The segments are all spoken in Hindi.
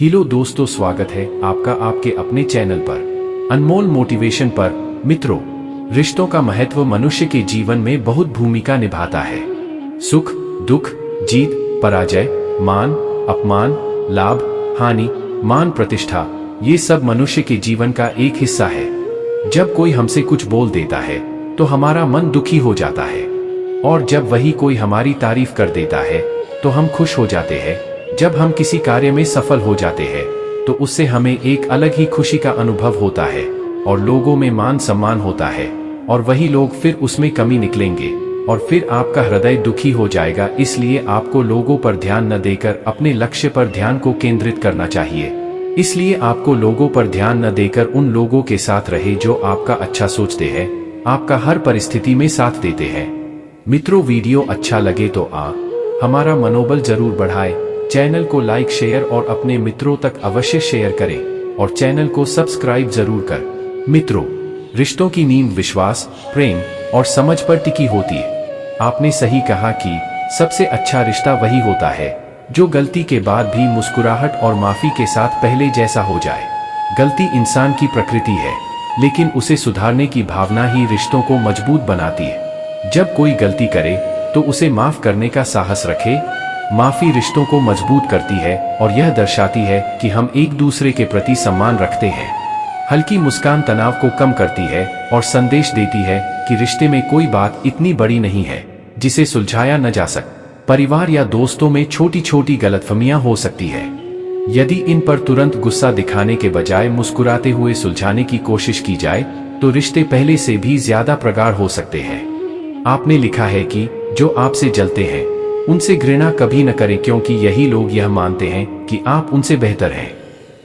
हेलो दोस्तों, स्वागत है आपका आपके अपने चैनल पर अनमोल मोटिवेशन पर। मित्रों, रिश्तों का महत्व मनुष्य के जीवन में बहुत भूमिका निभाता है। सुख दुख, जीत पराजय, मान अपमान, लाभ हानि, मान प्रतिष्ठा, ये सब मनुष्य के जीवन का एक हिस्सा है। जब कोई हमसे कुछ बोल देता है तो हमारा मन दुखी हो जाता है, और जब वही कोई हमारी तारीफ कर देता है तो हम खुश हो जाते हैं। जब हम किसी कार्य में सफल हो जाते हैं तो उससे हमें एक अलग ही खुशी का अनुभव होता है और लोगों में मान सम्मान होता है, और वही लोग फिर उसमें कमी निकलेंगे और फिर आपका हृदय दुखी हो जाएगा। इसलिए आपको लोगों पर ध्यान न देकर अपने लक्ष्य पर ध्यान को केंद्रित करना चाहिए। इसलिए आपको लोगों पर ध्यान न देकर उन लोगों के साथ रहे जो आपका अच्छा सोचते हैं, आपका हर परिस्थिति में साथ देते हैं। मित्रों, वीडियो अच्छा लगे तो हमारा मनोबल जरूर बढ़ाए। चैनल को लाइक शेयर और अपने मित्रों तक अवश्य शेयर करें और चैनल को सब्सक्राइब जरूर कर। मित्रों, रिश्तों की नींव विश्वास, प्रेम और समझ पर टिकी होती है। आपने सही कहा कि सबसे अच्छा रिश्ता वही होता है जो गलती के बाद भी मुस्कुराहट और माफी के साथ पहले जैसा हो जाए। गलती इंसान की प्रकृति है, लेकिन उसे सुधारने की भावना ही रिश्तों को मजबूत बनाती है। जब कोई गलती करे तो उसे माफ करने का साहस रखे। माफी रिश्तों को मजबूत करती है और यह दर्शाती है कि हम एक दूसरे के प्रति सम्मान रखते हैं। हल्की मुस्कान तनाव को कम करती है और संदेश देती है कि रिश्ते में कोई बात इतनी बड़ी नहीं है जिसे सुलझाया न जा सके। परिवार या दोस्तों में छोटी छोटी गलतफहमियां हो सकती है। यदि इन पर तुरंत गुस्सा दिखाने के बजाय मुस्कुराते हुए सुलझाने की कोशिश की जाए तो रिश्ते पहले से भी ज्यादा प्रगाढ़ हो सकते हैं। आपने लिखा है कि जो आपसे जलते हैं उनसे घृणा कभी न करें, क्योंकि यही लोग यह मानते हैं कि आप उनसे बेहतर हैं।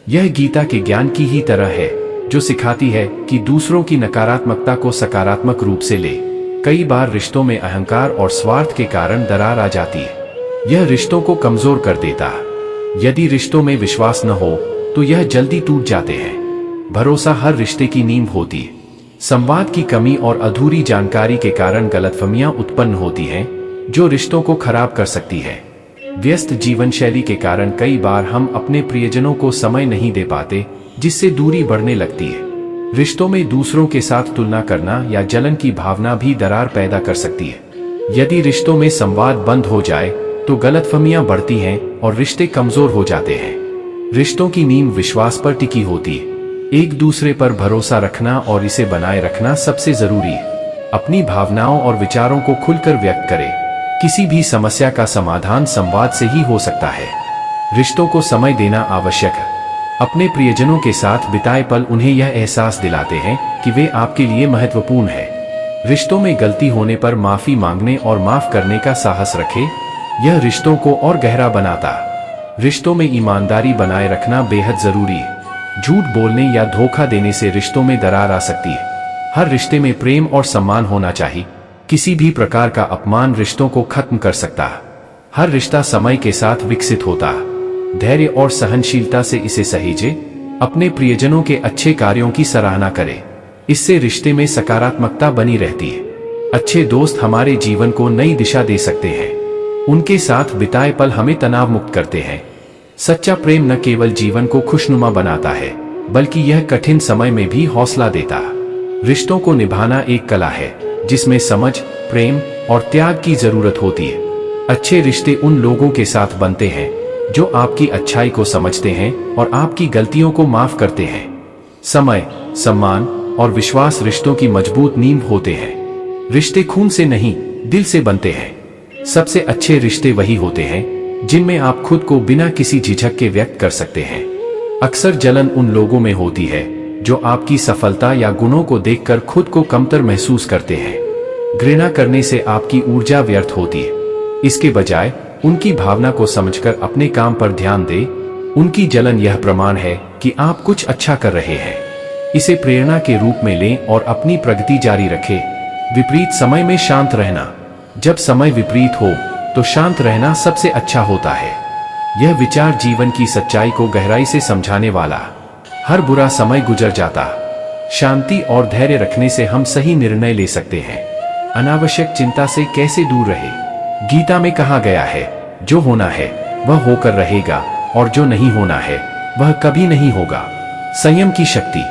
यह गीता के ज्ञान की ही तरह है जो सिखाती है कि दूसरों की नकारात्मकता को सकारात्मक रूप से ले। कई बार रिश्तों में अहंकार और स्वार्थ के कारण दरार आ जाती है। यह रिश्तों को कमजोर कर देता है। यदि रिश्तों में विश्वास न हो तो यह जल्दी टूट जाते हैं। भरोसा हर रिश्ते की नींव होती है। संवाद की कमी और अधूरी जानकारी के कारण गलतफहमियां उत्पन्न होती हैं जो रिश्तों को खराब कर सकती है। व्यस्त जीवन शैली के कारण कई बार हम अपने प्रियजनों को समय नहीं दे पाते, जिससे दूरी बढ़ने लगती है। रिश्तों में दूसरों के साथ तुलना करना या जलन की भावना भी दरार पैदा कर सकती है। यदि रिश्तों में संवाद बंद हो जाए तो गलतफहमियां बढ़ती हैं और रिश्ते कमजोर हो जाते हैं। रिश्तों की नींव विश्वास पर टिकी होती है। एक दूसरे पर भरोसा रखना और इसे बनाए रखना सबसे जरूरी है। अपनी भावनाओं और विचारों को खुलकर व्यक्त करें। किसी भी समस्या का समाधान संवाद से ही हो सकता है। रिश्तों को समय देना आवश्यक है। अपने प्रियजनों के साथ बिताए पल उन्हें यह एहसास दिलाते हैं कि वे आपके लिए महत्वपूर्ण है। रिश्तों में गलती होने पर माफी मांगने और माफ करने का साहस रखें। यह रिश्तों को और गहरा बनाता है। रिश्तों में ईमानदारी बनाए रखना बेहद जरूरी है। झूठ बोलने या धोखा देने से रिश्तों में दरार आ सकती है। हर रिश्ते में प्रेम और सम्मान होना चाहिए। किसी भी प्रकार का अपमान रिश्तों को खत्म कर सकता है। हर रिश्ता समय के साथ विकसित होता है। धैर्य और सहनशीलता से इसे सहेजें। अपने प्रियजनों के अच्छे कार्यों की सराहना करें। इससे रिश्ते में सकारात्मकता बनी रहती है। अच्छे दोस्त हमारे जीवन को नई दिशा दे सकते हैं। उनके साथ बिताए पल हमें तनाव मुक्त करते हैं। सच्चा प्रेम न केवल जीवन को खुशनुमा बनाता है, बल्कि यह कठिन समय में भी हौसला देता है। रिश्तों को निभाना एक कला है जिसमें समझ, प्रेम और त्याग की जरूरत होती है। अच्छे रिश्ते उन लोगों के साथ बनते हैं जो आपकी अच्छाई को समझते हैं और आपकी गलतियों को माफ करते हैं। समय, सम्मान और विश्वास रिश्तों की मजबूत नींव होते हैं। रिश्ते खून से नहीं, दिल से बनते हैं। सबसे अच्छे रिश्ते वही होते हैं जिनमें आप खुद को बिना किसी झिझक के व्यक्त कर सकते हैं। अक्सर जलन उन लोगों में होती है जो आपकी सफलता या गुणों को देखकर खुद को कमतर महसूस करते हैं। घृणा करने से आपकी ऊर्जा व्यर्थ होती है। इसके बजाय उनकी भावना को समझकर अपने काम पर ध्यान दें। उनकी जलन यह प्रमाण है कि आप कुछ अच्छा कर रहे हैं। इसे प्रेरणा के रूप में लें और अपनी प्रगति जारी रखें। विपरीत समय में शांत रहना। जब समय विपरीत हो तो शांत रहना सबसे अच्छा होता है। यह विचार जीवन की सच्चाई को गहराई से समझाने वाला। हर बुरा समय गुजर जाता। शांति और धैर्य रखने से हम सही निर्णय ले सकते हैं। अनावश्यक चिंता से कैसे दूर रहे। गीता में कहा गया है, जो होना है वह होकर रहेगा और जो नहीं होना है वह कभी नहीं होगा। संयम की शक्ति।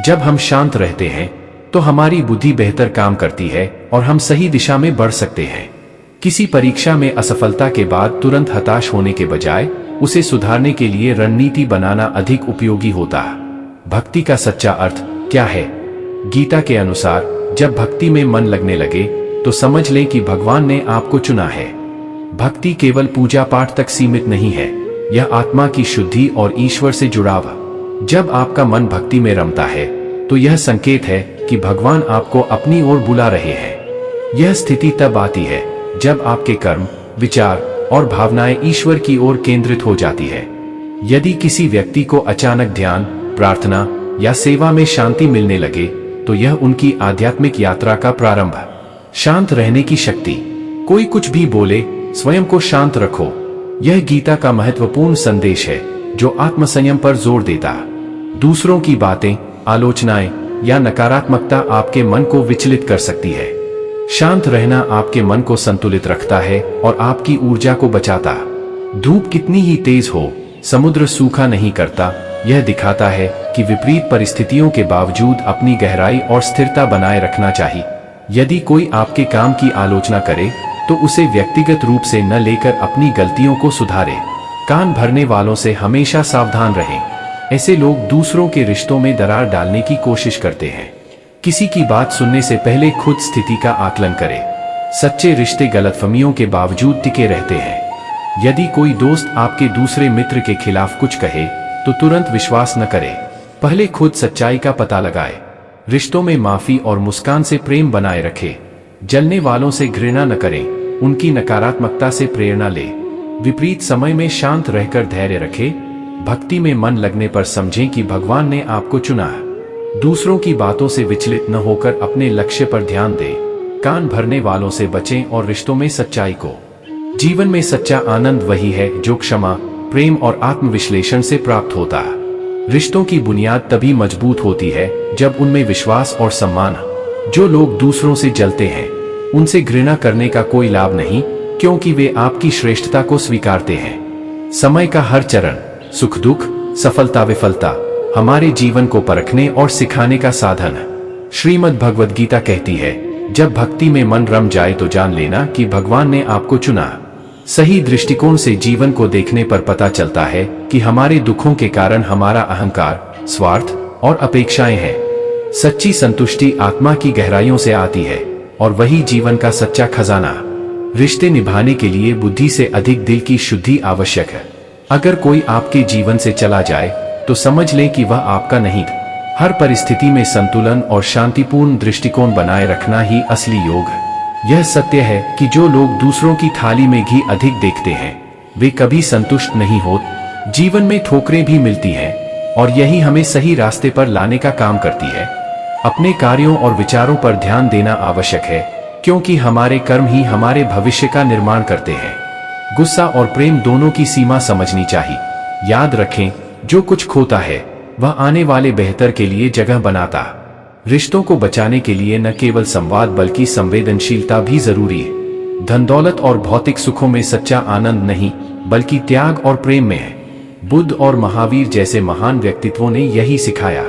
जब हम शांत रहते हैं तो हमारी बुद्धि बेहतर काम करती है और हम सही दिशा में बढ़ सकते हैं। किसी परीक्षा में असफलता के बाद तुरंत हताश होने के बजाय उसे सुधारने के लिए रणनीति बनाना अधिक उपयोगी होता है। भक्ति का सच्चा अर्थ क्या है? गीता के अनुसार जब भक्ति में मन लगने लगे तो समझ लें कि भगवान ने आपको चुना है। भक्ति केवल पूजा पाठ तक सीमित नहीं है, यह आत्मा की शुद्धि और ईश्वर से जुड़ाव है। जब आपका मन भक्ति में रमता है तो यह संकेत है कि भगवान आपको अपनी ओर बुला रहे हैं। यह स्थिति तब आती है जब आपके कर्म, विचार और भावनाएं ईश्वर की ओर केंद्रित हो जाती है। यदि किसी व्यक्ति को अचानक ध्यान, प्रार्थना या सेवा में शांति मिलने लगे तो यह उनकी आध्यात्मिक यात्रा का प्रारंभ है। शांत रहने की शक्ति। कोई कुछ भी बोले, स्वयं को शांत रखो। यह गीता का महत्वपूर्ण संदेश है जो आत्मसंयम पर जोर देता है। दूसरों की बातें, आलोचनाएं या नकारात्मकता आपके मन को विचलित कर सकती है। शांत रहना आपके मन को संतुलित रखता है और आपकी ऊर्जा को बचाता है। धूप कितनी ही तेज हो, समुद्र सूखा नहीं करता। यह दिखाता है कि विपरीत परिस्थितियों के बावजूद अपनी गहराई और स्थिरता बनाए रखना चाहिए। यदि कोई आपके काम की आलोचना करे तो उसे व्यक्तिगत रूप से न लेकर अपनी गलतियों को सुधारे। कान भरने वालों से हमेशा सावधान रहें। ऐसे लोग दूसरों के रिश्तों में दरार डालने की कोशिश करते हैं। किसी की बात सुनने से पहले खुद स्थिति का आकलन करें। सच्चे रिश्ते गलतफहमियों के बावजूद टिके रहते हैं। यदि कोई दोस्त आपके दूसरे मित्र के खिलाफ कुछ कहे तो तुरंत विश्वास न करें। पहले खुद सच्चाई का पता लगाएं। रिश्तों में माफी और मुस्कान से प्रेम बनाए रखें। जलने वालों से घृणा न करें, उनकी नकारात्मकता से प्रेरणा लें। विपरीत समय में शांत रहकर धैर्य रखें। भक्ति में मन लगने पर समझें कि भगवान ने आपको चुना है। दूसरों की बातों से विचलित न होकर अपने लक्ष्य पर ध्यान दें। कान भरने वालों से बचें और रिश्तों में सच्चाई को। जीवन में सच्चा आनंद वही है जो क्षमा, प्रेम और आत्मविश्लेषण से प्राप्त होता है। रिश्तों की बुनियाद तभी मजबूत होती है जब उनमें विश्वास और सम्मान हो। जो लोग दूसरों से जलते हैं उनसे घृणा करने का कोई लाभ नहीं, क्योंकि वे आपकी श्रेष्ठता को स्वीकारते हैं। समय का हर चरण, सुख दुख, सफलता विफलता हमारे जीवन को परखने और सिखाने का साधन है। श्रीमद् भगवद गीता कहती है, जब भक्ति में मन रम जाए तो जान लेना कि भगवान ने आपको चुना। सही दृष्टिकोण से जीवन को देखने पर पता चलता है कि हमारे दुखों के कारण हमारा अहंकार, स्वार्थ और अपेक्षाएं हैं। सच्ची संतुष्टि आत्मा की गहराइयों से आती है और वही जीवन का सच्चा खजाना। रिश्ते निभाने के लिए बुद्धि से अधिक दिल की शुद्धि आवश्यक है। अगर कोई आपके जीवन से चला जाए तो समझ लें कि वह आपका नहीं था। हर परिस्थिति में संतुलन और शांतिपूर्ण दृष्टिकोण बनाए रखना ही असली योग है। यह सत्य है कि जो लोग दूसरों की थाली में घी अधिक देखते हैं वे कभी संतुष्ट नहीं होते। जीवन में ठोकरें भी मिलती हैं और यही हमें सही रास्ते पर लाने का काम करती है। अपने कार्यों और विचारों पर ध्यान देना आवश्यक है, क्योंकि हमारे कर्म ही हमारे भविष्य का निर्माण करते हैं। गुस्सा और प्रेम दोनों की सीमा समझनी चाहिए। याद रखें, जो कुछ खोता है वह आने वाले बेहतर के लिए जगह बनाता। रिश्तों को बचाने के लिए न केवल संवाद बल्कि संवेदनशीलता भी जरूरी है। धन दौलत और भौतिक सुखों में सच्चा आनंद नहीं बल्कि त्याग और प्रेम में है। बुद्ध और महावीर जैसे महान व्यक्तित्वों ने यही सिखाया।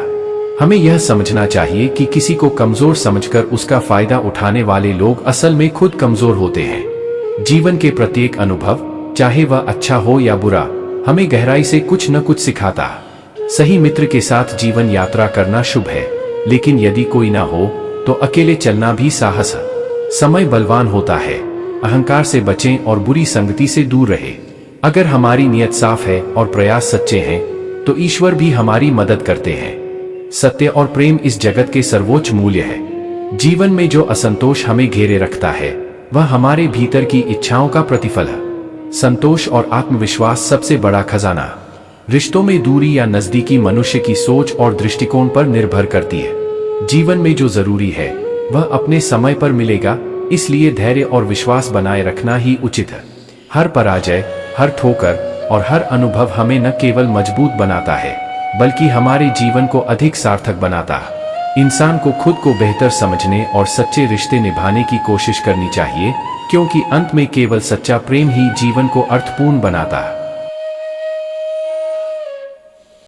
हमें यह समझना चाहिए कि किसी को कमजोर समझकर उसका फायदा उठाने वाले लोग असल में खुद कमजोर होते हैं। जीवन के प्रत्येक अनुभव, चाहे वह अच्छा हो या बुरा, हमें गहराई से कुछ न कुछ सिखाता है। सही मित्र के साथ जीवन यात्रा करना शुभ है, लेकिन यदि कोई ना हो तो अकेले चलना भी साहस है। समय बलवान होता है, अहंकार से बचें और बुरी संगति से दूर रहें। अगर हमारी नियत साफ है और प्रयास सच्चे हैं तो ईश्वर भी हमारी मदद करते हैं। सत्य और प्रेम इस जगत के सर्वोच्च मूल्य है। जीवन में जो असंतोष हमें घेरे रखता है वह हमारे भीतर की इच्छाओं का प्रतिफल है। संतोष और आत्मविश्वास सबसे बड़ा खजाना। रिश्तों में दूरी या नजदीकी मनुष्य की सोच और दृष्टिकोण पर निर्भर करती है। जीवन में जो जरूरी है वह अपने समय पर मिलेगा, इसलिए धैर्य और विश्वास बनाए रखना ही उचित है। हर पराजय, हर ठोकर और हर अनुभव हमें न केवल मजबूत बनाता है बल्कि हमारे जीवन को अधिक सार्थक बनाता है। इंसान को खुद को बेहतर समझने और सच्चे रिश्ते निभाने की कोशिश करनी चाहिए, क्योंकि अंत में केवल सच्चा प्रेम ही जीवन को अर्थपूर्ण बनाता है।